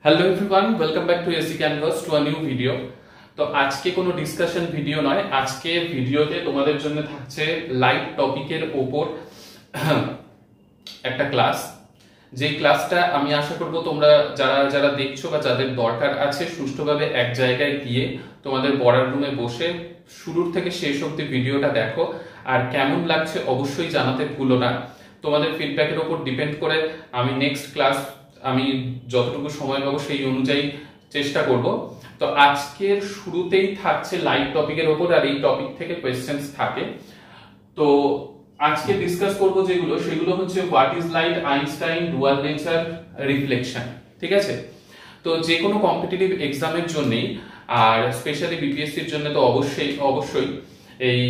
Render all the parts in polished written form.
Hello everyone, welcome back to AC canvas to a new video. তো আজকে কোনো discussion video নয়, আজকে ভিডিওতে তোমাদের জন্য থাকছে লাইট টপিকের ওপর একটা ক্লাস। যে ক্লাসটা আমি আশা করব তোমরা যারা যারা দেখছো বা যাদের দরকার আছে সুষ্ঠুভাবে এক জায়গায় গিয়ে তোমাদের পড়ার রুমে বসে শুরুর থেকে শেষ অবধি ভিডিওটা দেখো, আর কেমন লাগছে অবশ্যই জানাতে ভুলো না। তোমাদের ফিডব্যাকের ওপর ডিপেন্ড করে আমি নেক্সট ক্লাস আমি যতটুকু সময় পাবো সেই অনুযায়ী চেষ্টা করব। তো আজকের শুরুতেই থাকছে লাইট টপিকের ওপর, আর এই টপিক থেকে কোয়েশ্চেন্স থাকে। তো আজকে ডিসকাস করব যেগুলো, সেগুলো হচ্ছে what is light, Einstein, dual nature, reflection. ঠিক আছে? তো যে কোনো কম্পিটিটিভ এক্সামের জন্যই, আর স্পেশালি বিপিএসসির জন্য তো অবশ্যই এই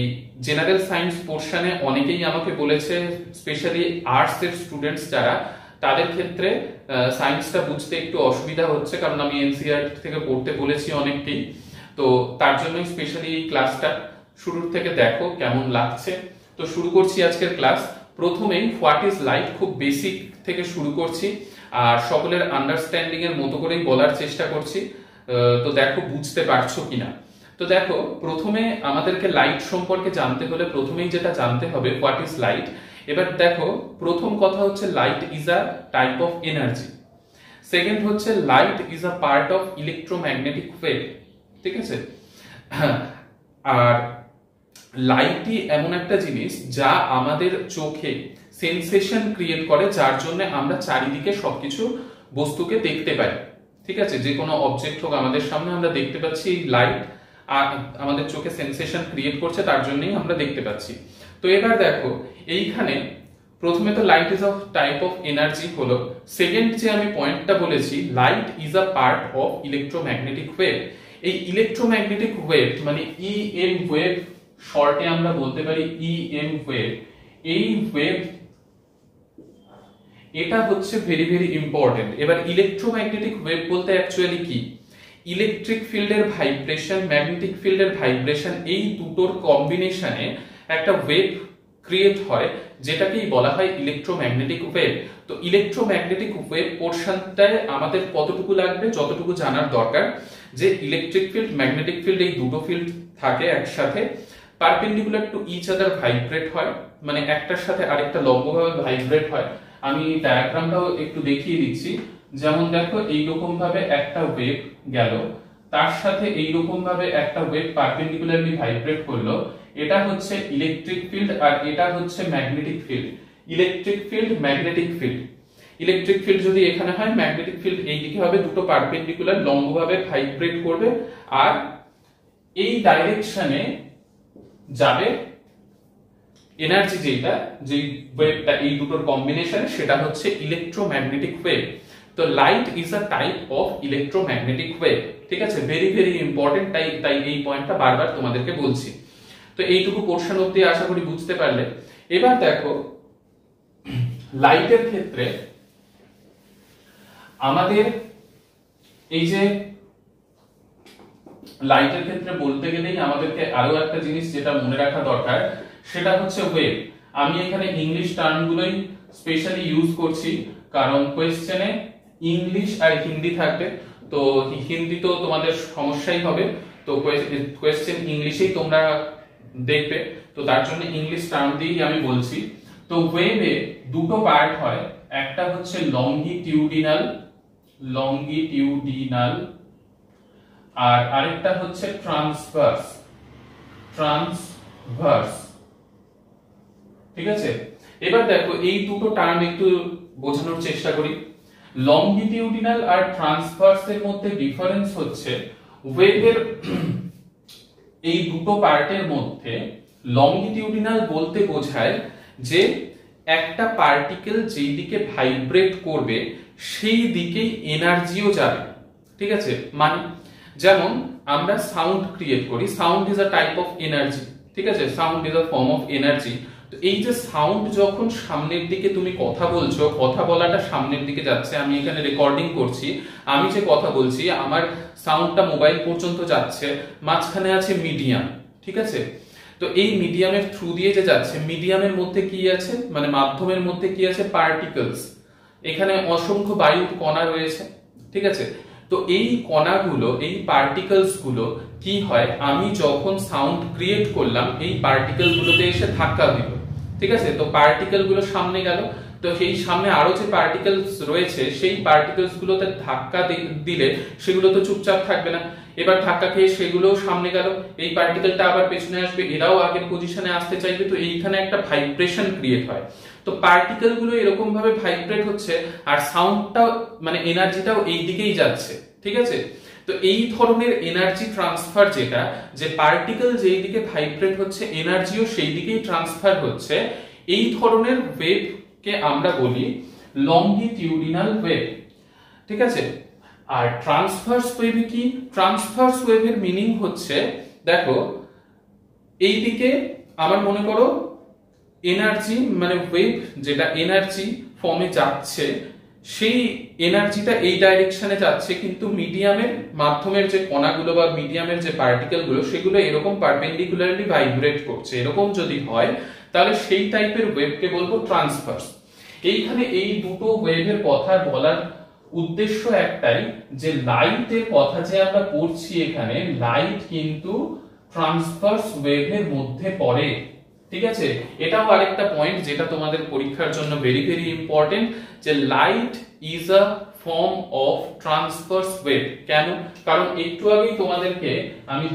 জেনারেল সায়েন্স পোর্শনে অনেকেই আমাকে বলেছে, স্পেশালি আর্টস এর স্টুডেন্টস যারা, তাদের ক্ষেত্রে সায়েন্সটা বুঝতে একটু অসুবিধা হচ্ছে, কারণ আমি এনসিইআরটি থেকে পড়তে বলেছি অনেককেই। তো তার জন্যই স্পেশালি এই ক্লাসটা শুরুর থেকে দেখো কেমন লাগছে। তো শুরু করছি আজকের ক্লাস। প্রথমেই হোয়াট ইজ লাইট, খুব বেসিক থেকে শুরু করছি, আর সকলের আন্ডারস্ট্যান্ডিং এর মতো করেই বলার চেষ্টা করছি। তো দেখো বুঝতে পারছো কিনা। তো দেখো, প্রথমে আমাদেরকে লাইট সম্পর্কে জানতে হলে প্রথমেই যেটা জানতে হবে হোয়াট ইজ লাইট। এবার দেখো, প্রথম কথা হচ্ছে light is a type of energy. Second হচ্ছে light is a part of electromagnetic wave. ঠিক আছে? আর লাইটই এমন একটা জিনিস যা আমাদের চোখে সেন্সেশন ক্রিয়েট করে, যার জন্য আমরা চারিদিকে সবকিছু বস্তুকে দেখতে পাই। ঠিক আছে? যে কোনো অবজেক্ট হোক আমাদের সামনে আমরা দেখতে পাচ্ছি, এই লাইট আমাদের চোখে সেন্সেশন ক্রিয়েট করছে, তার জন্যই আমরা দেখতে পাচ্ছি। তো এবার দেখো, এইখানে প্রথমে তো light is a type of energy হলো। সেকেন্ড যে আমি পয়েন্টটা বলেছি, light is a part of electromagnetic wave. এই ইলেকট্রোম্যাগনেটিক ওয়েভ মানে ইএম ওয়েভ, শর্টে আমরা বলতে পারি ইএম ওয়েভ। এই ওয়েভ, এটা হচ্ছে ভেরি ভেরি ইম্পর্টেন্ট। এবার ইলেকট্রোম্যাগনেটিক ওয়েভ বলতে অ্যাকচুয়ালি কি? ইলেকট্রিক ফিল্ডের ভাইব্রেশন, ম্যাগনেটিক ফিল্ডের ভাইব্রেশন, এই দুটোর কম্বিনেশনে একটা ওয়েভ ক্রিয়েট হয়, যেটাকেই বলা হয় ইলেকট্রোম্যাগনেটিক ওয়েভ। তো ইলেকট্রোম্যাগনেটিক ওয়েভ পোর্শনটায় আমাদের কতটুকু লাগবে, যতটুকু জানার দরকার যে ইলেকট্রিক ফিল্ড, ম্যাগনেটিক ফিল্ড, এই দুটো ফিল্ড থাকে একসাথে, perpendicular to each other vibrate হয়, মানে একটার সাথে আরেকটা লম্বভাবে ভাইব্রেট হয়। আমি ডায়াগ্রামটাও একটু দেখিয়ে দিচ্ছি। যেমন দেখো, এইরকম ভাবে একটা ওয়েভ গেল, তার সাথে এইরকম ভাবে একটা ওয়েভ পারপেন্ডিকুলারলি ভাইব্রেট করলো। এটা হচ্ছে ইলেকট্রিক ফিল্ড, আর এটা হচ্ছে magnetic field. Electric field, magnetic field. Electric field যদি এখানে হয়, ম্যাগনেটিক ফিল্ড এইদিকে হবে, দুটো পারপেন্ডিকুলার লম্বভাবে ভাইব্রেট করবে, আর এই ডাইরেকশনে যাবে এনার্জি, যেটা যে ওয়েভটা এই দুটোর কম্বিনেশনে, সেটা হচ্ছে ইলেকট্রোম্যাগনেটিক ওয়েভ। তো light is a type of electromagnetic wave. ঠিক আছে? ভেরি ভেরি ইম্পর্টেন্ট, তাই এই পয়েন্টটা বারবার তোমাদেরকে বলছি। তো এইটুকু পোর্শন অবধি আশা করি বুঝতে পারলে। এবার দেখো, লাইটের ক্ষেত্রে আমাদের এই যে লাইটের ক্ষেত্রে বলতে গেলেই আমাদেরকে আরো একটা জিনিস যেটা মনে রাখা দরকার, সেটা হচ্ছে ওয়েভ। আমি এখানে ইংলিশ টার্মগুলোই স্পেশালি ইউজ করছি, কারণ কোয়েশ্চেনে ইংলিশ আর হিন্দি থাকবে। তো হিন্দি তো তোমাদের সমস্যাই হবে, তো কোয়েশ্চেন ইংলিশেই তোমরা দেখবে, তো তার জন্য ইংলিশ টার্ম দিয়েই আমি বলছি। তো ওয়েভে দুটো পার্ট হয়, একটা হচ্ছে লংগিটিউডিনাল, আর আরেকটা হচ্ছে ট্রান্সভার্স। ঠিক আছে? এবার দেখো, এই দুটো টার্ম একটু বোঝানোর চেষ্টা করি। লংগিটিউডিনাল আর ট্রান্সভার্স এর মধ্যে ডিফারেন্স হচ্ছে, ওয়েভের এই দুটো পার্টের মধ্যে লংগিটিউডিনাল বলতে বোঝায় যে একটা পার্টিকেল যেই দিকে ভাইব্রেট করবে সেই দিকেই এনার্জিও যাবে। ঠিক আছে? মানে যেমন আমরা সাউন্ড ক্রিয়েট করি, sound is a type of energy. ঠিক আছে? Sound is a form of energy. তো এই যে সাউন্ড, যখন সামনের দিকে তুমি কথা বলছো, কথা বলাটা সামনের দিকে যাচ্ছে, আমি এখানে রেকর্ডিং করছি, আমি যে কথা বলছি আমার সাউন্ডটা মোবাইল পর্যন্ত যাচ্ছে, মাঝখানে আছে মিডিয়াম। ঠিক আছে? তো এই মিডিয়ামের থ্রু দিয়ে যে যাচ্ছে, মিডিয়ামের মধ্যে কি আছে, মানে মাধ্যমের মধ্যে কি আছে, পার্টিকেলস। এখানে অসংখ্য বায়ুর কণা রয়েছে। ঠিক আছে। তো এই কণাগুলো, এই পার্টিকেলস গুলো কি হয়, আমি যখন সাউন্ড ক্রিয়েট করলাম এই পার্টিকেল গুলোতে এসে ধাক্কা দিল, ঠিক আছে। তো পার্টিকেল গুলো সামনে গেল, তো সেই সামনে আরো যে পার্টিকেলস রয়েছে সেই পার্টিকেলস গুলোতে ধাক্কা দিলে সেগুলো তো চুপচাপ থাকবে না, এবার ধাক্কা খেয়ে সেগুলোও সামনে গেল, এই পার্টিকেলটা আবার পেছনে আসবে, এরাও আগের পজিশনে আসতে চাইবে, তো এইখানে একটা ভাইব্রেশন ক্রিয়েট হয়। তো পার্টিকেল গুলো এরকম ভাবে ভাইব্রেট হচ্ছে আর সাউন্ডটাও মানে এনার্জিটাও এই দিকেই যাচ্ছে, ঠিক আছে। তো এই ধরনের এনার্জি ট্রান্সফার যেটা, যে পার্টিকেল যেই দিকে ভাইব্রেট হচ্ছে এনার্জিও সেই দিকেই ট্রান্সফার হচ্ছে, এই ধরনের ওয়েভ কে আমরা বলি লংগিটিউডিনাল ওয়েভ, ঠিক আছে। আর ট্রান্সভার্স ওয়েভ কি? ট্রান্সভার্স ওয়েভের মিনিং হচ্ছে, দেখো এইদিকে আমার মনে করো এনার্জি মানে ওয়েভ যেটা এনার্জি ফর্মে যাচ্ছে, সেই এনার্জিটা এই ডাইরেকশনে যাচ্ছে, কিন্তু মিডিয়ামের মাধ্যমের যে কণাগুলো বা মিডিয়ামের যে পার্টিকেল গুলো সেগুলো এরকম পারপেন্ডিকুলারলি ভাইব্রেট করছে, এরকম যদি হয় তাহলে সেই টাইপের ওয়েভকে বলবো ট্রান্সভার্স। এইখানে এই দুটো ওয়েভের কথা বলার উদ্দেশ্য একটাই, যে লাইটের কথা যে আমরা পড়ছি এখানে, লাইট কিন্তু ট্রান্সভার্স ওয়েভের মধ্যে পড়ে, ঠিক আছে। এটাও আরেকটা পয়েন্ট যেটা তোমাদের পরীক্ষার জন্য ভেরি ভেরি ইম্পর্টেন্ট, যে light is a form of transverse wave. কেন? কারণ একটু আগেই তোমাদেরকে আমি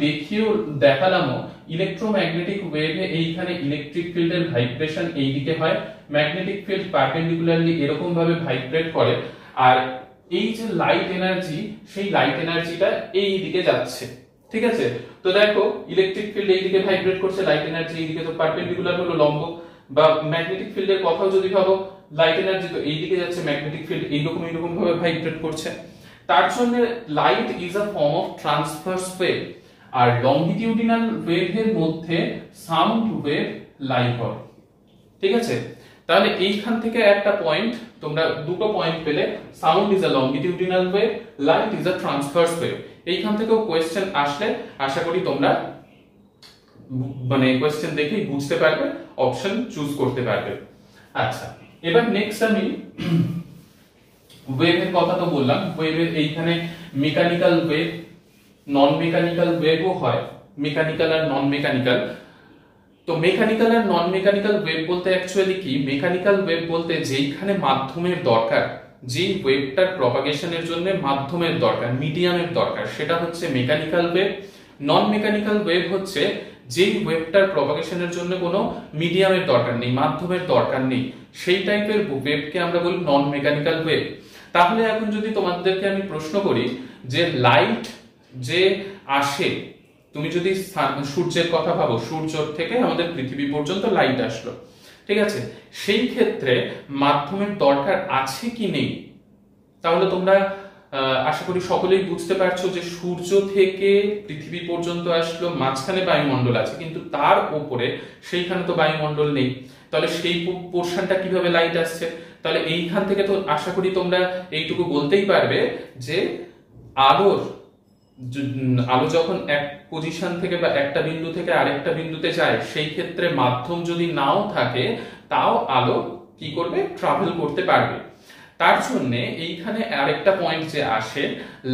দেখালামও ইলেকট্রোম্যাগনেটিক ওয়েভে এইখানে ইলেকট্রিক ফিল্ডের ভাইব্রেশন এই দিকে হয়, ম্যাগনেটিক ফিল্ড পারপেন্ডিকুলারলি এরকম ভাবে ভাইব্রেট করে, আর এই যে লাইট এনার্জি সেই লাইট এনার্জিটা এই দিকে যাচ্ছে, ঠিক আছে। তো দেখো ইলেকট্রিক ফিল্ড এই দিকে ভাইব্রেট করছে, লাইট এনার্জি এই দিকে, তো পারপেন্ডিকুলার হলো লম্ব, বা ম্যাগনেটিক ফিল্ডের কথাও যদি ভাবো, লাইট এনার্জি তো এই দিকে যাচ্ছে, ম্যাগনেটিক ফিল্ড এইরকম ভাবে ভাইব্রেট করছে। তার জন্য light is a form of transverse wave. আর লংগিটিউডিনাল ওয়েভের মধ্যে সাউন্ড ওয়েভ লাই করে, ঠিক আছে। তাহলে এইখান থেকে একটা পয়েন্ট, তোমরা দুটো পয়েন্ট পেলে, sound is a longitudinal wave, light is a transverse wave. এইখান থেকেও কোয়েশ্চেন আসলে আশা করি তোমরা মানে কোয়েশ্চেন দেখেই বুঝতে পারবে, অপশন চুজ করতে পারবে। আচ্ছা, এবার নেক্সট আমি ওয়েভের কথা তো বললাম, ওয়েভের এইখানে মেকানিক্যাল ওয়েভ, নন মেকানিক্যাল ওয়েভও হয়, মেকানিক্যাল আর নন মেকানিক্যাল। তো মেকানিক্যাল আর নন মেকানিক্যাল ওয়েভ বলতে অ্যাকচুয়ালি কি, মেকানিক্যাল ওয়েভ বলতে যেইখানে মাধ্যমের দরকার, যে ওয়েভটার প্রপাগেশনের জন্য মাধ্যমের দরকার, মিডিয়ামের দরকার, সেটা হচ্ছে মেকানিক্যাল ওয়েভ। নন মেকানিক্যাল ওয়েভ হচ্ছে যেই ওয়েভটার প্রপাগেশনের জন্য কোনো মিডিয়ামের দরকার নেই, মাধ্যমের দরকার নেই, সেই টাইপের ওয়েভকে আমরা বলি নন মেকানিক্যাল ওয়েভ। তাহলে এখন যদি তোমাদেরকে আমি প্রশ্ন করি যে লাইট যে আসে, তুমি যদি সূর্যের কথা ভাবো, সূর্য থেকে আমাদের পৃথিবী পর্যন্ত লাইট আসলো, ঠিক আছে, সেই ক্ষেত্রে মাধ্যমের দরকার আছে কি নেই? তাহলে তোমরা আশা করি সকলেই বুঝতে পারছো যে সূর্য থেকে পৃথিবী পর্যন্ত আসলো, মাঝখানে বায়ুমণ্ডল আছে, কিন্তু তার উপরে সেইখানে তো বায়ুমণ্ডল নেই, তাহলে সেই পোরশনটা কিভাবে লাইট আসছে? তাহলে এইখান থেকে তো আশা করি তোমরা এইটুকু বলতেই পারবে যে আলো যখন এক পজিশন থেকে বা একটা বিন্দু থেকে আরেকটা বিন্দুতে যায়, সেই ক্ষেত্রে মাধ্যম যদি নাও থাকে তাও আলো কি করবে? ট্রাভেল করতে পারবে। তার জন্য এইখানে আরেকটা পয়েন্ট যে আসে,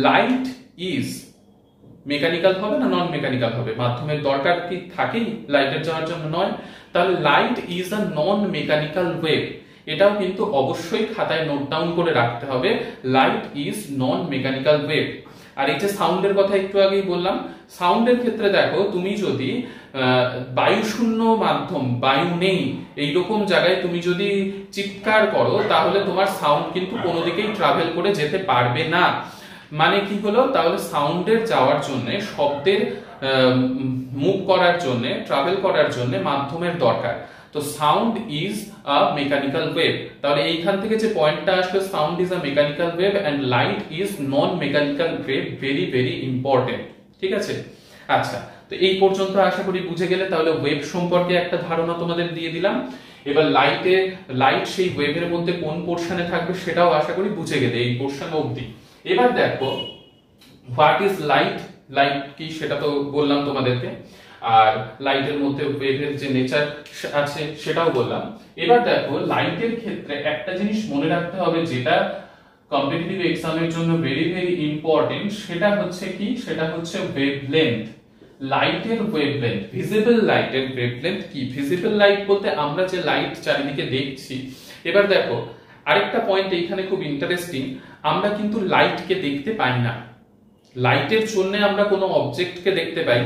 লাইট ইজ মেকানিক্যাল হবে না নন মেকানিক্যাল হবে? মাধ্যমের দরকার কি থাকেই লাইটের যাওয়ার জন্য? নয়। তাহলে light is a non mechanical wave, এটাও কিন্তু অবশ্যই খাতায় নোট ডাউন করে রাখতে হবে, light is non mechanical wave. আর এই যে সাউন্ডের কথা একটু আগেই বললাম, সাউন্ডের ক্ষেত্রে দেখো, তুমি যদি বায়ুশূন্য মাধ্যম, বায়ু নেই এইরকম জায়গায় তুমি যদি চিৎকার করো, তাহলে তোমার সাউন্ড কিন্তু কোনো দিকেই ট্রাভেল করে যেতে পারবে না। মানে কি হলো? তাহলে সাউন্ডের যাওয়ার জন্য, শব্দের মুভ করার জন্য, ট্রাভেল করার জন্য মাধ্যমের দরকার। তো sound is a mechanical wave. তাহলে এইখান থেকে যে পয়েন্টটা আসলো, sound is a mechanical wave and light is non mechanical wave, very very important, ঠিক আছে। আচ্ছা, তো এই পর্যন্ত আশা করি বুঝে গেলে। তাহলে ওয়েভ সম্পর্কে একটা ধারণা তোমাদের দিয়ে দিলাম। এবার লাইট সেই ওয়েভের মধ্যে কোন পোরশনে থাকবে সেটাও আশা করি বুঝে গেলে এই পোরশন অবধি। এবার দেখো হোয়াট ইজ লাইট, লাইট কি সেটা তো বললাম তোমাদেরকে, আর লাইটের মধ্যে ওয়েভের যে নেচার আছে সেটাও বললাম। এবার দেখো লাইটের ক্ষেত্রে একটা জিনিস মনে রাখতে হবে, যেটা কম্পিটিটিভ এক্সামের জন্য ভেরি ভেরি ইম্পর্টেন্ট, সেটা হচ্ছে কি, সেটা হচ্ছে ওয়েভলেন্থ, লাইটের ওয়েভলেন্থ। ভিজিবল লাইটের ওয়েভলেন্থ কি? ভিজিবল লাইট বলতে আমরা যে লাইট চারিদিকে দেখছি। এবার দেখো আরেকটা পয়েন্ট এইখানে খুব ইন্টারেস্টিং, আমরা কিন্তু লাইটকে দেখতে পাই না। লাইটের জন্য আমরা কোনো অবজেক্টকে দেখতে পাই,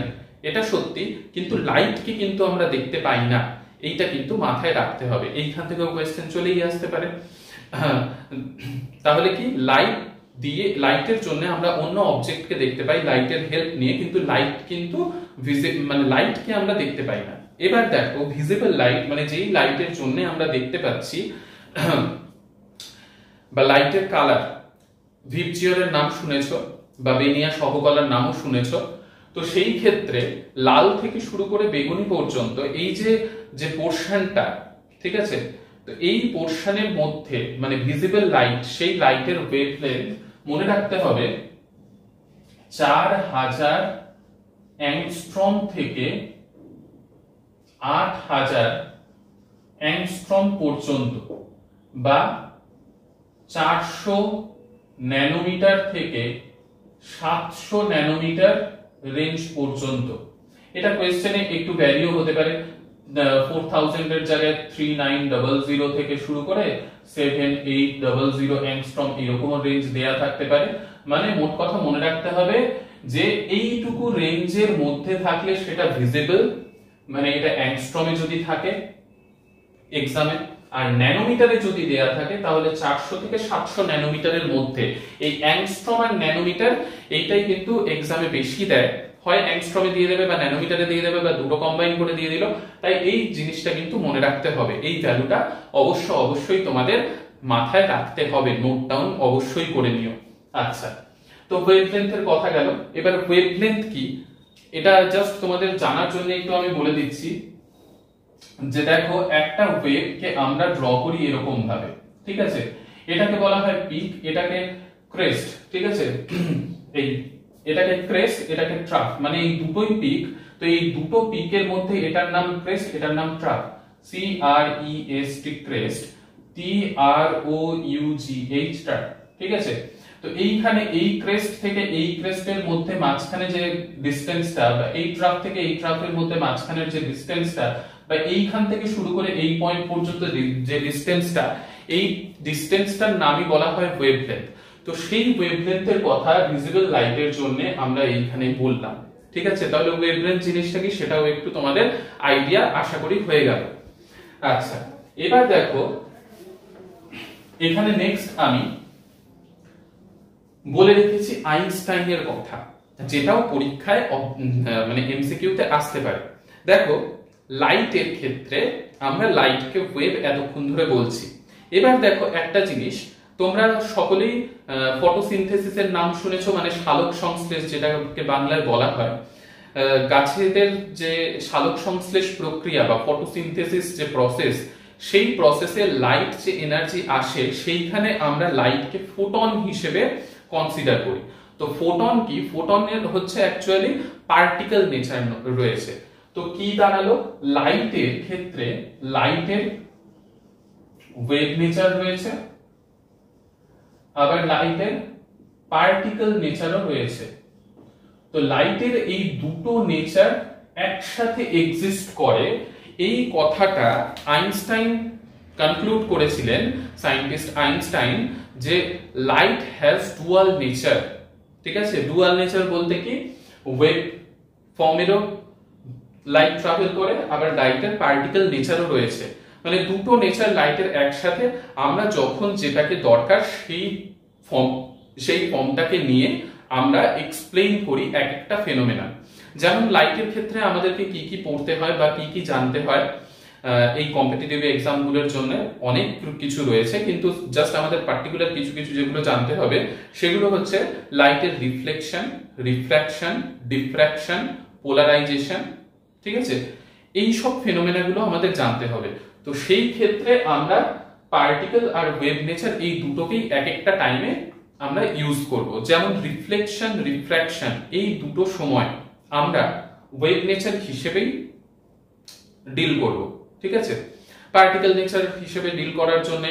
এটা সত্যি, কিন্তু লাইটকে কিন্তু আমরা দেখতে পাই না। এইটা কিন্তু মাথায় রাখতে হবে, এইখান থেকেও কোয়েশ্চেন চলেই আসতে পারে। তাহলে কি, লাইট দিয়ে, লাইটের জন্য আমরা অন্য অবজেক্টকে দেখতে পাই লাইটের হেল্প নিয়ে, কিন্তু লাইট কিন্তু মানে লাইটকে আমরা দেখতে পাই না। এবার দেখো ভিজিবল লাইট মানে যেই লাইটের জন্য আমরা দেখতে পাচ্ছি, বা লাইটের কালার, ভিপজিওরের নাম শুনেছো বা বেনিয়া সহকলার নামও শুনেছো। তো সেই ক্ষেত্রে লাল থেকে শুরু করে বেগুনি পর্যন্ত এই যে পোর্শনটা, ঠিক আছে, তো এই পোর্শনের মধ্যে মানে ভিজিবল লাইট, সেই লাইটের ওয়েভলেন্থ মনে রাখতে হবে 4000 অ্যাংস্ট্রম থেকে 8000 অ্যাংস্ট্রম পর্যন্ত, বা 400 ন্যানোমিটার থেকে 700 ন্যানোমিটার রেঞ্জ পর্যন্ত। এটা কোয়েশ্চেনে একটু ভ্যারিও হতে পারে, 4000 এর জায়গায় 3900 থেকে শুরু করে 7800 অ্যাংস্ট্রম এরকম রেঞ্জ দেয়া থাকতে পারে। মানে মোট কথা মনে রাখতে হবে যে এইটুকু রেঞ্জের মধ্যে থাকলে সেটা ভিজিবল, মানে এটা অ্যাংস্ট্রমে যদি থাকে এক্সামে, আর ন্যানোমিটারে যদি দেয়া থাকে তাহলে 400 থেকে 700 ন্যানোমিটারের মধ্যে। এই অ্যাংস্ট্রম আর ন্যানোমিটার এইটাই কিন্তু এক্সামে বেশি দেয়, হয় অ্যাংস্ট্রমে দিয়ে দেবে বা ন্যানোমিটারে দিয়ে দেবে বা দুটো কম্বাইন করে দিয়ে দিল। তাই এই জিনিসটা কিন্তু মনে রাখতে হবে, এই ভ্যালুটা অবশ্যই তোমাদের মাথায় রাখতে হবে, নোট ডাউন অবশ্যই করে নিও। আচ্ছা, তো ওয়েভলেন্থের কথা গেল, এবার ওয়েভলেন্থ কি এটা জাস্ট তোমাদের জানার জন্য একটু আমি বলে দিচ্ছি যে দেখো একটা ওয়েভকে আমরা ড্র করি এরকম ভাবে, ঠিক আছে, এটাকে বলা হয় পিক, এটাকে ক্রেস্ট, ঠিক আছে, এটাকে ক্রেস্ট, এটাকে ট্রাফ, মানে এই দুটোই পিক। তো এই দুটো পিকের মধ্যে এটার নাম ক্রেস্ট, এটার নাম trough, CREST crest, TROUGH trough, ঠিক আছে। তো এইখানে এই ক্রেস্ট থেকে এই ক্রেস্টের মধ্যে মাঝখানে যে ডিসটেন্সটা, বা এই ট্রাফ থেকে এই ট্রাফের মধ্যে মাঝখানের যে ডিসটেন্সটা, বা এইখান থেকে শুরু করে এই পয়েন্ট পর্যন্ত যে ডিসটেন্সটা, এই ডিসটেন্সটার নামই বলা হয় ওয়েভলেন্থ। তো সেই ওয়েভলেন্থের কথা ভিজিবল লাইটের জন্য আমরা এইখানে বললাম, ঠিক আছে। তাহলে ওয়েভলেন্থ জিনিসটা কি সেটাও একটু তোমাদের আইডিয়া আশা করি হয়ে গেল। আচ্ছা, এবার দেখো এখানে নেক্সট আমি বলে রেখেছি আইনস্টাইনের কথা, যেটাও পরীক্ষায় মানে এমসিকিউতে আসতে পারে। দেখো লাইটের ক্ষেত্রে আমরা লাইটকে ওয়েভ এতক্ষণ ধরে বলছি। এবার দেখো একটা জিনিস, তোমরা সকলেই ফটোসিনথেসিসের নাম শুনেছো, মানে সালোক সংশ্লেষ যেটাকে বাংলায় বলা হয়। গাছেদের যে সালোক সংশ্লেষ প্রক্রিয়া বা ফটোসিনথেসিস যে প্রসেস, সেই প্রসেসে লাইট যে এনার্জি আসে, সেইখানে আমরা লাইটকে ফোটন হিসেবে কনসিডার করি। তো ফোটন কি, ফোটনের হচ্ছে অ্যাকচুয়ালি পার্টিকেল নেচার রয়েছে। তো কি দাঁড়ালো, লাইটের ক্ষেত্রে লাইটের ওয়েভ নেচার রয়েছে, আবার লাইটের পার্টিকেল নেচারও রয়েছে। তো লাইটের এই দুটো নেচার একসাথে এক্সিস্ট করে, এই কথাটা আইনস্টাইন কনক্লুড করেছিলেন, সায়েন্টিস্ট আইনস্টাইন, যে লাইট হ্যাজ ডুয়াল নেচার, ঠিক আছে। ডুয়াল নেচার বলতে কি, ওয়েভ ফর্মেরও লাইট ট্রাভেল করে, আবার লাইটের পার্টিকেল নেচারও রয়েছে, মানে দুটো নেচার লাইটের একসাথে। আমরা যখন যেটাকে দরকার সেই ফর্মটাকে নিয়ে আমরা এক্সপ্লেইন করি এক একটা ফেনোমেনা। যেমন লাইটের ক্ষেত্রে আমাদেরকে কি কি পড়তে হয় বা কি কি জানতে হয়, এই কম্পিটিটিভ এক্সাম গুলোর জন্য অনেক কিছু রয়েছে, কিন্তু জাস্ট আমাদের পার্টিকুলার কিছু কিছু যেগুলো জানতে হবে সেগুলো হচ্ছে লাইটের রিফ্লেকশন, রিফ্র্যাকশন, ডিফ্র্যাকশন, পোলারাইজেশন, ঠিক আছে। এই সব ফেনোমেনা গুলো আমাদের জানতে হবে। তো সেই ক্ষেত্রে আমরা পার্টিকেল আর ওয়েভ নেচার এই দুটোকেই এক একটা টাইমে আমরা ইউজ করব। যেমন রিফ্লেকশন, রিফ্র্যাকশন, এই দুটো সময় আমরা ওয়েভ নেচার হিসেবেই ডিল করব, ঠিক আছে। পার্টিকেল নেচার হিসেবে ডিল করার জন্য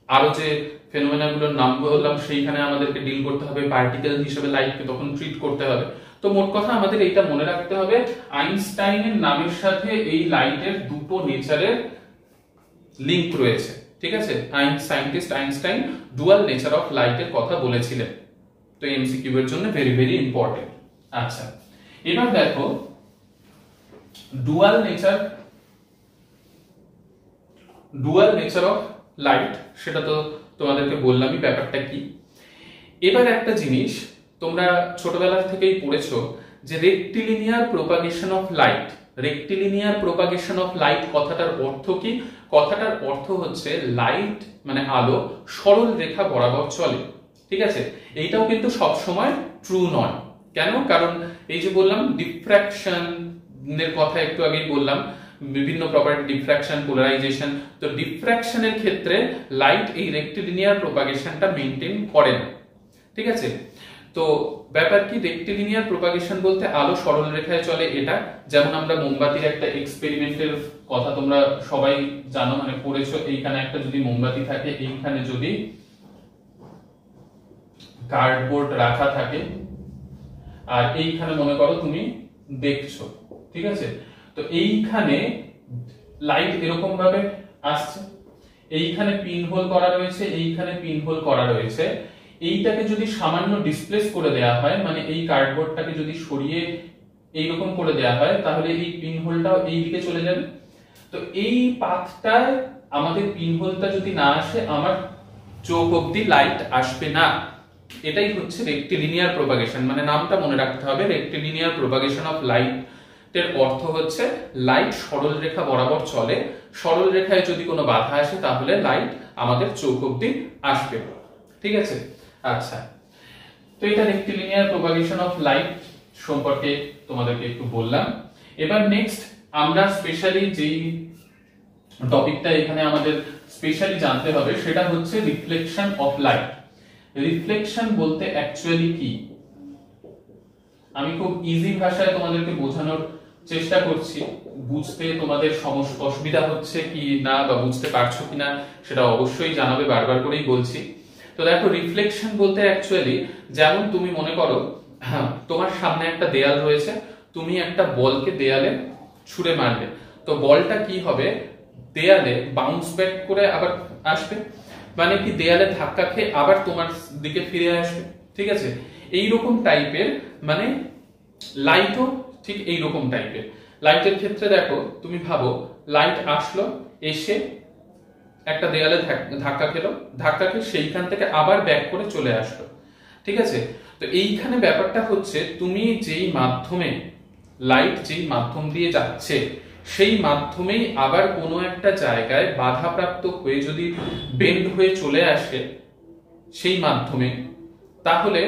আরো যে ফেনোমেনাগুলোর নাম বললাম, সেইখানে আমাদেরকে ডিল করতে হবে, পার্টিকেল হিসেবে লাইটকে তখন ট্রিট করতে হবে। তো মোট কথা আমাদের এইটা মনে রাখতে হবে, আইনস্টাইনের নামের সাথে এই লাইটের দুটো নেচারের লিংক রয়েছে, ঠিক আছে। Scientist Einstein dual nature of লাইটের কথা বলেছিলেন। তো এমসিকিউ এর জন্য ভেরি ভেরি ইম্পর্টেন্ট। আচ্ছা, এবার দেখো ডুয়াল নেচার অফ লাইট, সেটা তো তোমাদেরকে বললামই ব্যাপারটা কি। এবার একটা জিনিস তোমরা ছোটবেলা থেকেই পড়েছো যে rectilinear propagation of light. Rectilinear propagation of light কথাটার অর্থ কি? কথাটার অর্থ হচ্ছে লাইট মানে আলো সরল রেখা বরাবর চলে, ঠিক আছে। এইটাও কিন্তু সব সময় ট্রু নয়। কেন? কারণ এই যে বললাম ডিফ্র্যাকশন এর কথা একটু আগেই বললাম, বিভিন্ন প্রপার্টি, ডিফ্র্যাকশন, পোলারাইজেশন। তো ডিফ্র্যাকশনের ক্ষেত্রে লাইট এই রেক্টিলিনিয়ার প্রোপাগেশনটা মেইনটেইন করে না, ঠিক আছে। তো ব্যাপার কি, রেক্টিলিনিয়ার প্রোপাগেশন বলতে আলো সরল রেখায় চলে। এটা যেমন আমরা মোমবাতির একটা এক্সপেরিমেন্টের কথা তোমরা সবাই জানো, মানে পড়েছো। এইখানে একটা যদি মোমবাতি থাকে, এইখানে যদি কার্ডবোর্ড রাখা থাকে, আর এইখানে মনে করো তুমি দেখছো, ঠিক আছে। তো এইখানে লাইট এরকম ভাবে আসছে, এইখানে পিন হোল করা রয়েছে, এইখানে পিন হোল করা রয়েছে। এইটাকে যদি সামান্য ডিসপ্লেস করে দেয়া হয়, মানে এই কার্ডবোর্ডটাকে যদি সরিয়ে এইরকম করে দেয়া হয়, তাহলে এই পিন হোলটাও এই দিকে চলে যাবে। তো এই পাথটায় আমাদের পিন হোলটা যদি না আসে, আমার চোখ অবধি লাইট আসবে না। এটাই হচ্ছে রেক্টিলিনিয়ার প্রোপাগেশন, মানে নামটা মনে রাখতে হবে, রেক্টিলিনিয়ার প্রোপাগেশন অফ লাইট এর অর্থ হচ্ছে লাইট সরল রেখা বরাবর চলে। সরল রেখায় যদি কোনো বাধা আসে, তাহলে লাইট আমাদের চোখ অবধি আসবে, ঠিক আছে। আচ্ছা, তো এটা রেক্টিলিনিয়ার প্রোপাগেশন অফ লাইট সম্পর্কে তোমাদেরকে একটু বললাম। এবার নেক্সট আমরা স্পেশালি যেই টপিকটা এখানে আমাদের স্পেশালি জানতে হবে, সেটা হচ্ছে রিফ্লেকশন অফ লাইট। রিফ্লেকশন বলতে অ্যাকচুয়ালি কি? আমি খুব ইজি ভাষায় তোমাদেরকে বোঝানোর চেষ্টা করছি। বুঝতে তোমাদের অসুবিধা হচ্ছে কি না, বা বুঝতে পারছো কিনা সেটা অবশ্যই জানাবে, বারবার করেই বলছি। তো দেখো, রিফ্লেকশন বলতে অ্যাকচুয়ালি যেমন তুমি মনে করো তোমার সামনে একটা দেয়াল রয়েছে, তুমি একটা বলকে দেয়ালে ছুঁড়ে মারলে, তো বলটা কি হবে, দেয়ালে বাউন্স ব্যাক করে আবার আসবে, মানে কি দেয়ালে ধাক্কা খেয়ে আবার তোমার দিকে ফিরে আসবে, ঠিক আছে। এইরকম টাইপের, মানে লাইটও ঠিক এইরকম টাইপের। লাইটের ক্ষেত্রে দেখো, তুমি ভাবো লাইট আসলো, এসে একটা দেয়ালে ধাক্কা খেলো, ধাক্কা খেয়ে সেইখান থেকে আবার ব্যাক করে চলে আসলো, ঠিক আছে। তো এইখানে ব্যাপারটা হচ্ছে, তুমি যেই মাধ্যমে, লাইট যেই মাধ্যম দিয়ে যাচ্ছে, সেই মাধ্যমেই আবার কোনো একটা জায়গায় বাধাপ্রাপ্ত হয়ে যদি বেন্ড হয়ে চলে আসে সেই মাধ্যমে, তাহলে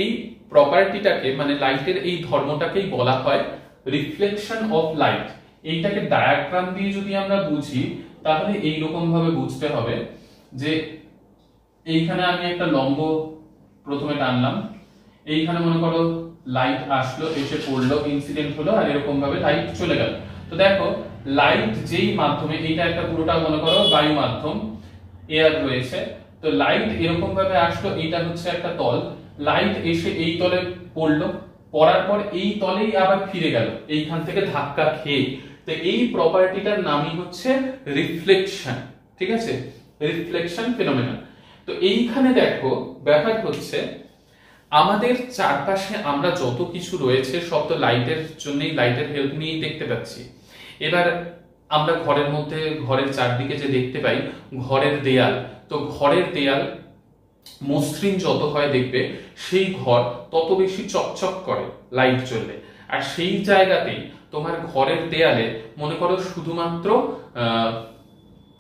এই প্রপার্টিটাকে, মানে লাইটের এই ধর্মটাকেই বলা হয় রিফ্লেকশন অফ লাইট। এইটাকে ডায়াগ্রাম দিয়ে যদি আমরা বুঝি, তাহলে এইরকম ভাবে বুঝতে হবে যে এইখানে আমি একটা লম্ব প্রথমে টানলাম, এইখানে মনে করো লাইট আসলো, এসে পড়লো, ইনসিডেন্ট হলো, আর এরকম ভাবে লাইট চলে গেল। তো দেখো, লাইট যেই মাধ্যমে, এইটা একটা পুরোটা মনে করো বায়ু মাধ্যম, এয়ার রয়েছে। তো লাইট এরকম ভাবে আসলো, এইটা হচ্ছে একটা তল, লাইট এসে এই তলে পড়লো, পড়ার পর এই তলেই আবার ফিরে গেল এইখান থেকে ধাক্কা খেয়ে। তো এই প্রপার্টিটার নামই হচ্ছে রিফ্লেকশন, ঠিক আছে, রিফ্লেকশন ফিনোমেনন। তো এইখানে দেখো ব্যাপার হচ্ছে, আমাদের চারপাশে আমরা যত কিছু রয়েছে সব তো লাইটের জন্যই, লাইটের হেল্প নিয়েই দেখতে পাচ্ছি। এবার আমরা ঘরের মধ্যে, ঘরের চারদিকে যে দেখতে পাই, ঘরের দেয়াল, তো ঘরের দেয়াল মসৃণ যত হয় দেখবে, সেই ঘর তত বেশি চকচক করে লাইট জ্বললে। আর সেই জায়গাতেই তোমার ঘরের দেয়ালে মনে করো শুধুমাত্র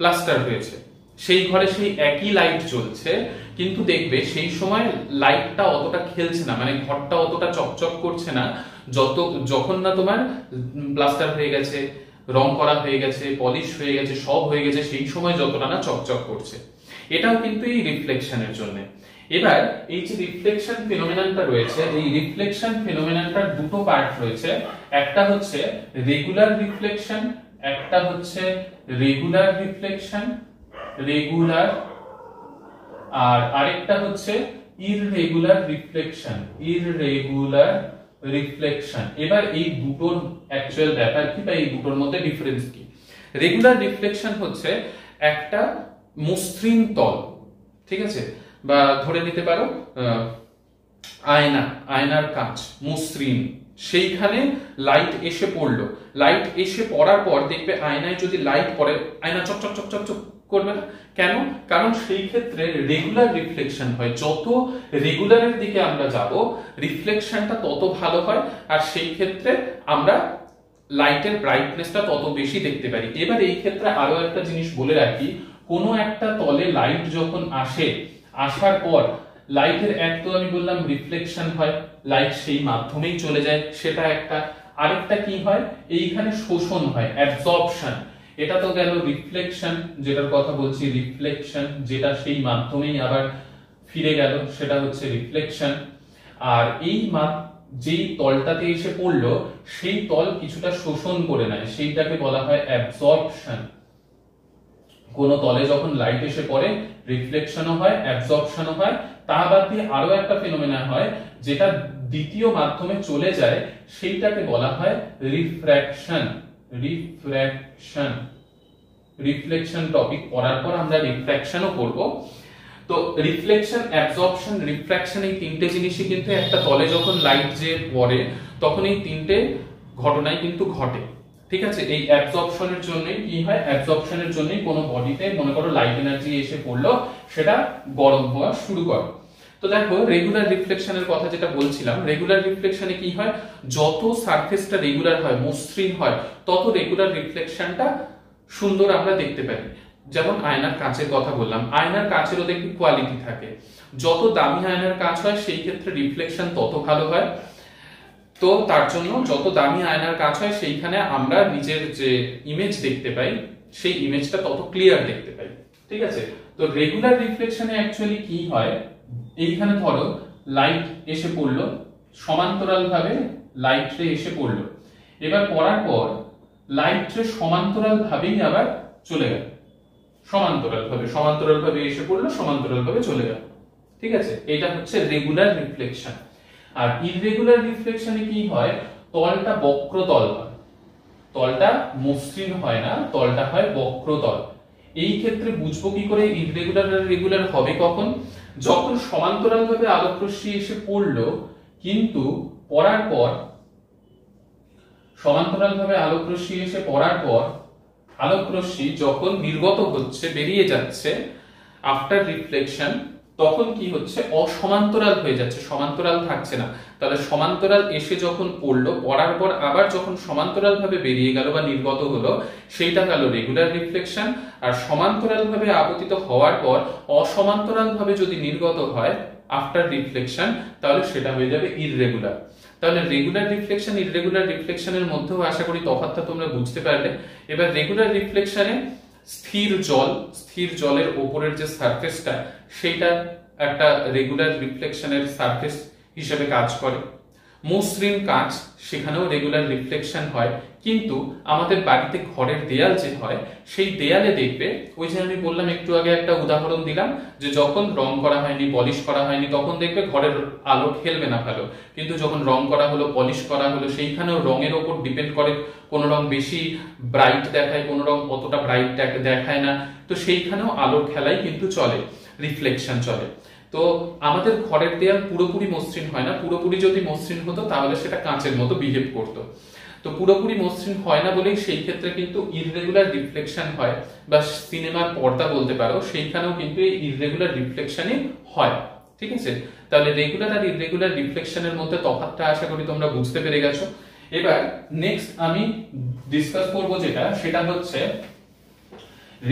প্লাস্টার হয়েছে, সেই ঘরে সেই একই লাইট জ্বলছে, কিন্তু দেখবে সেই সময় লাইটটা অতটা খেলছে না, মানে ঘরটা অতটা চকচক করছে না, যখন না তোমার প্লাস্টার হয়ে গেছে, রং করা হয়ে গেছে, পলিশ হয়ে গেছে, সব হয়ে গেছে, সেই সময় যতটা না চকচক করছে। এটাও কিন্তু এই রিফ্লেকশনের জন্য। এবার এই যে রিফ্লেকশন ফিনোমেননটা রয়েছে, এই রিফ্লেকশন ফিনোমেননটার দুটো পার্ট রয়েছে, একটা হচ্ছে রেগুলার রিফ্লেকশন, একটা হচ্ছে রেগুলার রিফ্লেকশন, রেগুলার আর আরেকটা হচ্ছে ইররেগুলার রিফ্লেকশন। ইররেগুলার রিফ্লেকশন, এবার এই দুটোর অ্যাকচুয়াল ব্যাপার কি বা এই দুটোর মধ্যে ডিফারেন্স কি? রেগুলার রিফ্লেকশন হচ্ছে একটা মসৃণ তল, ঠিক আছে, বা ধরে নিতে পারো আয়নার কাঁচ মসৃণ, সেইখানে লাইট এসে পড়লো, লাইট এসে পড়ার পর দেখবে আয়নায় যদি লাইট পড়ে আয়না চকচক চকচক চক করবে না, কেন? কারণ সেই ক্ষেত্রে রেগুলার রিফ্লেকশন হয়। যত রেগুলারের দিকে আমরা যাব রিফ্লেকশনটা তত ভালো হয়, আর সেই ক্ষেত্রে আমরা লাইটের ব্রাইটনেসটা তত বেশি দেখতে পারি। এবার এই ক্ষেত্রে আরো একটা জিনিস বলে রাখি, কোনো একটা তলে লাইট যখন আসে, আসার পর লাইটের এক তো আমি বললাম রিফ্লেকশন হয়, লাইট সেই মাধ্যমেই চলে যায়, সেটা একটা। আরেকটা কি হয়, এইখানে শোষণ হয়, অ্যাবজর্পশন। এটা তো গেল রিফ্লেকশন, যেটার কথা বলছি রিফ্লেকশন, যেটা সেই মাধ্যমেই আবার ফিরে গেল, সেটা হচ্ছে রিফ্লেকশন। আর এই যেই তলটাতে এসে পড়লো সেই তল কিছুটা শোষণ করে নেয়, সেইটাকে বলা হয় অ্যাবজর্পশন। কোন তলে যখন লাইট এসে পড়ে রিফ্লেকশনও হয়, অ্যাবজর্পশনও হয়। তা বাদ দিয়ে আরো একটা ফেনোমেনা হয়, যেটা দ্বিতীয় মাধ্যমে চলে যায়, সেইটাকে বলা হয় রিফ্র্যাকশন। রিফ্র্যাকশন, রিফ্লেকশন টপিক পড়ার পর আমরা রিফ্র্যাকশনও করব। তো রিফ্লেকশন, অ্যাবজর্পশন, রিফ্র্যাকশন, এই তিনটে জিনিসই কিন্তু একটা তলে যখন লাইট যে পড়ে তখন এই তিনটে ঘটনাই কিন্তু ঘটে, ঠিক আছে। এই অ্যাবজর্পশনের জন্যই কি হয়, অ্যাবজর্পশনের জন্যই কোনো বডিতে মনে করো লাইট এনার্জি এসে পড়লো, সেটা গরম হওয়া শুরু করে। তো দেখো রেগুলার রিফ্লেকশনের কথা যেটা বলছিলাম, রেগুলার রিফ্লেকশনে কি হয়, যত সারফেসটা রেগুলার হয়, মসৃণ হয়, তত রেগুলার রিফ্লেকশনটা সুন্দর আমরা দেখতে পাই। যেমন আয়নার কাঁচের কথা বললাম, আয়নার কাঁচেরও দেখবি কোয়ালিটি থাকে, যত দামি আয়নার কাঁচ হয় সেই ক্ষেত্রে রিফ্লেকশন তত ভালো হয়। তো তার জন্য যত দামি আয়নার কাঁচ হয় সেইখানে আমরা নিজের যে ইমেজ দেখতে পাই সেই ইমেজটা তত ক্লিয়ার দেখতে পাই, ঠিক আছে। তো রেগুলার রিফ্লেকশনে অ্যাকচুয়ালি কি হয়, এইখানে ধরো লাইট এসে পড়লো, সমান্তরাল ভাবে লাইট রে এসে পড়লো, এবার পড়ার পর লাইট রে সমান্তরাল ভাবেই আবার চলে গেল, সমান্তরাল ভাবে এসে পড়লো, সমান্তরাল ভাবে চলে গেল, ঠিক আছে। এটা হচ্ছে রেগুলার রিফ্লেকশন। আর ইররেগুলার রিফ্লেকশনে কি হয়, তলটা বক্রতল হয়, তলটা মসৃণ হয় না, তলটা হয় বক্রতল। এই ক্ষেত্রে বুঝবো কি করে ইররেগুলার আর রেগুলার হবে কখন, যখন সমান্তরাল ভাবে আলোক রশ্মি এসে পড়লো, কিন্তু পড়ার পর সমান্তরাল ভাবে আলোক রশ্মি এসে পড়ার পর আলোক রশ্মি যখন নির্গত হচ্ছে, বেরিয়ে যাচ্ছে আফটার রিফ্লেকশন, তখন কি হচ্ছে, অসমান্তরাল হয়ে যাচ্ছে, সমান্তরাল থাকছে না। তাহলে সমান্তরাল এসে যখন পড়লো, পড়ার পর আবার যখন সমান্তরাল ভাবে বেরিয়ে গেল বা নির্গত হলো, সেইটা গেল রেগুলার রিফ্লেকশন। আর সমান্তরাল ভাবে আপতিত হওয়ার পর অসমান্তরাল ভাবে যদি নির্গত হয় আফটার রিফ্লেকশন, তাহলে সেটা হয়ে যাবে ইররেগুলার। তাহলে রেগুলার রিফ্লেকশন, ইররেগুলার রিফ্লেকশনের মধ্যেও আশা করি তফাৎটা তোমরা বুঝতে পারলে। এবার রেগুলার রিফ্লেকশনে স্থির জলের উপরের যে সারফেসটা, সেইটা একটা রেগুলার রিফ্লেকশনের সারফেস হিসেবে কাজ করে। মসৃণ কাঁচ, সেখানেও রেগুলার রিফ্লেকশন হয়। কিন্তু আমাদের বাড়িতে ঘরের দেয়াল যে হয়, সেই দেয়ালে দেখবে, ওই যে আমি বললাম একটু আগে একটা উদাহরণ দিলাম, যে যখন রং করা হয়নি, পলিশ করা হয়নি, তখন দেখবে ঘরের আলো খেলবে না ভালো। কিন্তু যখন রং করা হলো, পলিশ করা হলো, সেইখানেও রঙের ওপর ডিপেন্ড করে, কোন রং বেশি ব্রাইট দেখায়, কোন রং অতটা ব্রাইট দেখায় না। তো সেইখানেও আলোর খেলাই কিন্তু চলে, রিফ্লেকশন চলে। তো আমাদের ঘরের দেয়াল পুরোপুরি মসৃণ হয় না, পুরোপুরি যদি মসৃণ হতো তাহলে সেটা কাঁচের মতো বিহেভ করতো। তো পুরোপুরি মসৃণ হয় না বলেই সেই ক্ষেত্রে কিন্তু ইররেগুলার রিফ্লেকশন হয়, বা সিনেমার পর্দা বলতে পারো, সেইখানেও কিন্তু এই ইররেগুলার রিফ্লেকশনই হয়, ঠিক আছে। তাহলে রেগুলার আর ইররেগুলার রিফ্লেকশনের মধ্যে তফাৎটা আশা করি তোমরা বুঝতে পেরে গেছো। এবার নেক্সট আমি ডিসকাস করব যেটা, সেটা হচ্ছে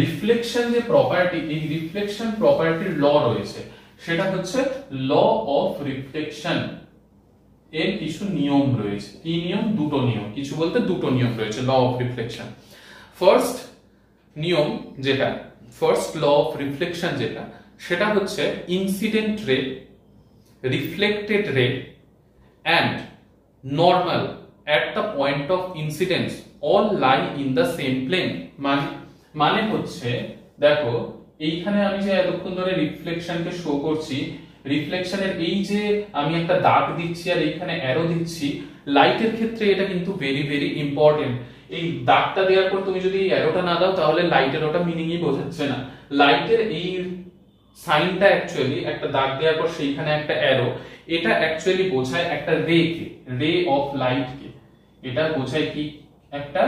রিফ্লেকশন যে প্রপার্টি, এই রিফ্লেকশন প্রপার্টির ল রয়েছে, সেটা হচ্ছে ল অফ রিফ্লেকশন। এর কিছু নিয়ম রয়েছে। কি নিয়ম? দুটো নিয়ম, কিছু বলতে দুটো নিয়ম রয়েছে ল অফ রিফ্লেকশন। ফার্স্ট নিয়ম যেটা, ফার্স্ট ল অফ রিফ্লেকশন যেটা, সেটা হচ্ছে ইনসিডেন্ট রে, রিফ্লেক্টেড রে and normal at the point of incidence all lie in the same plane। মানে হচ্ছে দেখো, এইখানে আমি যে এতক্ষণ ধরে রিফ্লেকশনকে শো করছি, রিফ্লেকশনের এই যে আমি একটা দাগ দিচ্ছি আর এইখানে অ্যারো দিচ্ছি, লাইটের ক্ষেত্রে এটা কিন্তু ভেরি ভেরি ইম্পর্টেন্ট। এই দাগটা দেওয়ার পর তুমি যদি অ্যারোটা না দাও তাহলে লাইটের ওটা মিনিংই বোঝাচ্ছে না। লাইটের এই সাইনটা অ্যাকচুয়ালি একটা দাগ দেওয়ার পর সেইখানে একটা অ্যারো, এটা অ্যাকচুয়ালি বোঝায় একটা রে অফ লাইট কে। এটা বোঝায় কি? একটা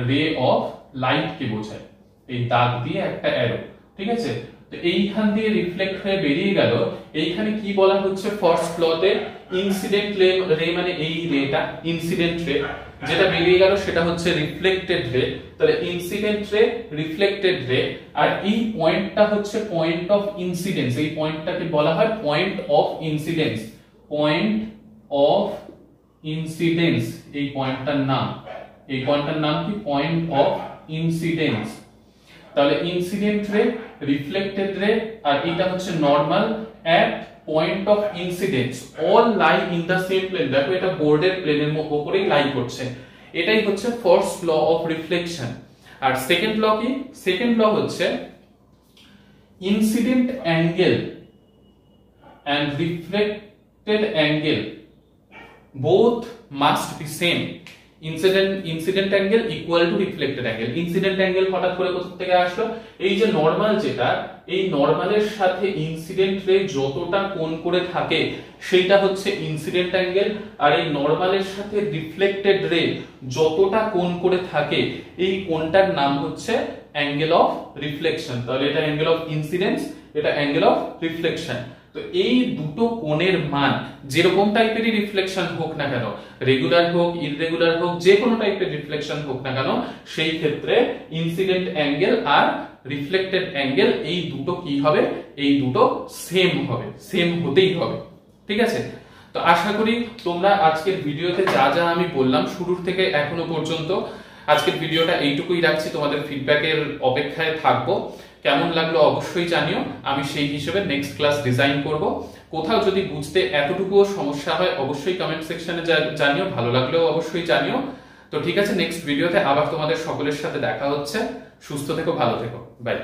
রে অফ লাইট কে বোঝায় এই দাগ দিয়ে একটা অ্যারো। ঠিক আছে, তো এইখান দিয়ে রিফ্লেক্ট হয়ে বেরিয়ে গেল। এইখানে কি বলা হচ্ছে ফার্স্ট লতে? ইনসিডেন্ট রে মানে এই রেটা ইনসিডেন্ট রে, যেটা বেরিয়ে গেল সেটা হচ্ছে রিফ্লেক্টেড রে। তাহলে ইনসিডেন্ট রে, রিফ্লেক্টেড রে, আর এই পয়েন্টটা হচ্ছে পয়েন্ট অফ ইনসিডেন্স। এই পয়েন্টটাকে বলা হয় point of incidence. Point of incidence এই পয়েন্টটার নাম। এই পয়েন্টটার নাম কি? Point of incidence. তাহলে ইনসিডেন্ট রে, রিফ্লেক্টেড রে, আর এটা হচ্ছে normal at point of incidence all lie in the same plane. দেখো এটা বোর্ডের প্লেনের উপরেই লাই করছে। এটাই হচ্ছে ফার্স্ট ল অফ রিফ্লেকশন। আর সেকেন্ড ল কি? সেকেন্ড ল হচ্ছে incident angle and reflected angle both must be same. Incident angle equal to reflected angle. Incident angle হঠাৎ করে কোথা থেকে আসলো? এই যে নরমাল, যেটা এই নরমালের সাথে ইনসিডেন্ট রে যতটা কোণ করে থাকে সেইটা হচ্ছে ইনসিডেন্ট অ্যাঙ্গেল, আর এই নরমালের সাথে রিফ্লেক্টেড রে যতটা কোণ করে থাকে এই কোণটার নাম হচ্ছে অ্যাঙ্গেল অফ রিফ্লেকশন। তাহলে এটা অ্যাঙ্গেল অফ ইনসিডেন্স, এটা অ্যাঙ্গেল অফ রিফ্লেকশন। তো এই দুটো কোণের মান যেরকম টাইপেরই রিফ্লেকশন হোক না কেন, রেগুলার হোক ইররেগুলার হোক, যে কোনো টাইপের রিফ্লেকশন হোক না কেন, সেই ক্ষেত্রে ইনসিডেন্ট অ্যাঙ্গেল আর রিফ্লেক্টেড অ্যাঙ্গেল এই দুটো কি হবে? এই দুটো সেম হবে, সেম হতেই হবে। ঠিক আছে, তো আশা করি তোমরা আজকের ভিডিওতে যা যা আমি বললাম শুরুর থেকে এখনো পর্যন্ত, আজকের ভিডিওটা এইটুকুই রাখছি। তোমাদের ফিডব্যাকের অপেক্ষায় থাকবো। কেমন লাগলো অবশ্যই জানিও, আমি সেই হিসেবে নেক্সট ক্লাস ডিজাইন করব। কোথাও যদি বুঝতে এতটুকুও সমস্যা হয় অবশ্যই কমেন্ট সেকশনে জানিও, ভালো লাগলেও অবশ্যই জানিও। তো ঠিক আছে, নেক্সট ভিডিওতে আবার তোমাদের সকলের সাথে দেখা হচ্ছে। সুস্থ থেকো, ভালো থেকো, বাই।